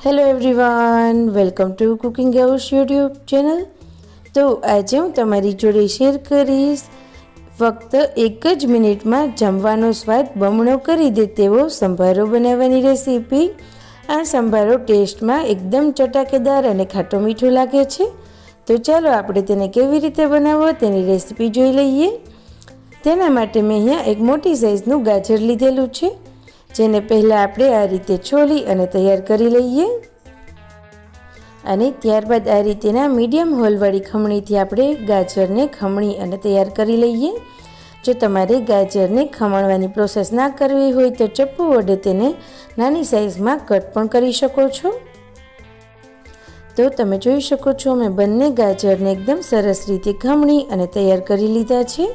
Hello everyone, welcome to cooking house YouTube channel. તો આજે હું તમારી જોડે શેર કરીશ ફક્ત 1 જ મિનિટમાં જમવાનો સ્વાદ બમણો કરી દે તેવો સંભારો બનાવવાની રેસીપી। આ સંભારો ટેસ્ટમાં એકદમ ચટાકેદાર અને ખાટો મીઠો લાગે છે। તો ચાલો આપણે તેને કેવી રીતે બનાવવો તેની રેસીપી જોઈ લઈએ। તેના માટે મેં અહીંયા એક મોટી સાઇઝનું ગાજર લીધેલું છે, જેને પહેલાં આપણે આ રીતે છોલી અને તૈયાર કરી લઈએ। અને ત્યારબાદ આ રીતેના મીડિયમ હોલવાળી ખમણીથી આપણે ગાજરને ખમણી અને તૈયાર કરી લઈએ। જો તમારે ગાજરને ખમણવાની પ્રોસેસ ના કરવી હોય તો ચપ્પુ વડે તેને નાની સાઇઝમાં કટ પણ કરી શકો છો। તો તમે જોઈ શકો છો મેં બંને ગાજરને એકદમ સરસ રીતે ખમણી અને તૈયાર કરી લીધા છે।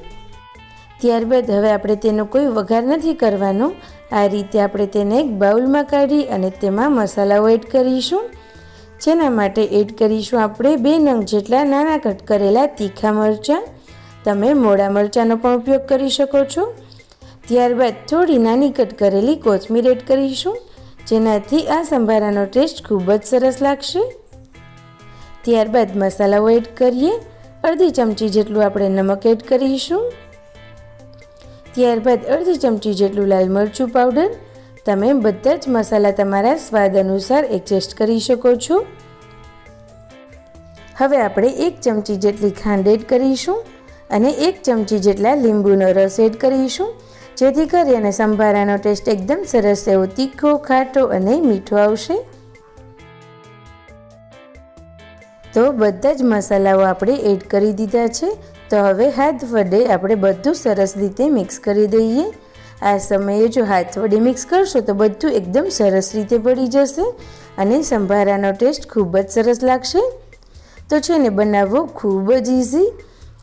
ત્યારબાદ હવે આપણે તેનો કોઈ વઘાર નથી કરવાનો। આ રીતે આપણે તેને એક બાઉલમાં કાઢી અને તેમાં મસાલાઓ એડ કરીશું, જેના માટે એડ કરીશું આપણે 2 નંગ જેટલા નાના કટ કરેલા તીખા મરચાં। તમે મોડા મરચાંનો પણ ઉપયોગ કરી શકો છો। ત્યારબાદ થોડી નાની કટ કરેલી કોથમીર એડ કરીશું, જેનાથી આ સંભારાનો ટેસ્ટ ખૂબ જ સરસ લાગશે। ત્યારબાદ મસાલાઓ એડ કરીએ। અડધી ચમચી જેટલું આપણે નમક એડ કરીશું। ત્યારબાદ અડધી ચમચી જેટલું લાલ મરચું પાવડર। તમે બધા જ મસાલા તમારા સ્વાદ અનુસાર એડજસ્ટ કરી શકો છો। હવે આપણે 1 ચમચી જેટલી ખાંડ એડ કરીશું અને 1 ચમચી જેટલા લીંબુનો રસ એડ કરીશું, જેથી કરીને સંભારાનો ટેસ્ટ એકદમ સરસ એવો તીખો, ખાટો અને મીઠો આવશે। તો બધા જ મસાલાઓ આપણે એડ કરી દીધા છે। તો હવે હાથ વડે આપણે બધું સરસ રીતે મિક્સ કરી દઈએ। આ સમયે જો હાથ વડે મિક્સ કરશો તો બધું એકદમ સરસ રીતે ભળી જશે અને સંભારાનો ટેસ્ટ ખૂબ જ સરસ લાગશે। તો છે ને બનાવવો ખૂબ જ ઇઝી।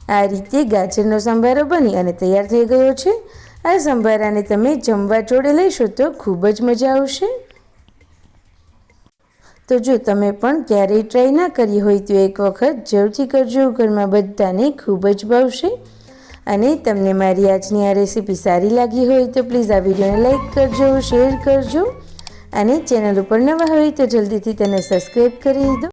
આ રીતે ગાજરનો સંભારો બની અને તૈયાર થઈ ગયો છે। આ સંભારાને તમે જમવા જોડે લેશો તો ખૂબ જ મજા આવશે। તો જો તમે પણ ક્યારેય ટ્રાય ના કરી હોય તો એક વખત જરૂરથી કરજો, ઘરમાં બધાને ખૂબ જ ભાવશે। અને તમને મારી આજની આ રેસીપી સારી લાગી હોય તો પ્લીઝ આ વિડીયોને લાઈક કરજો, શેર કરજો અને ચેનલ ઉપર નવા હોય તો જલ્દીથી તેને સબસ્ક્રાઈબ કરી દો।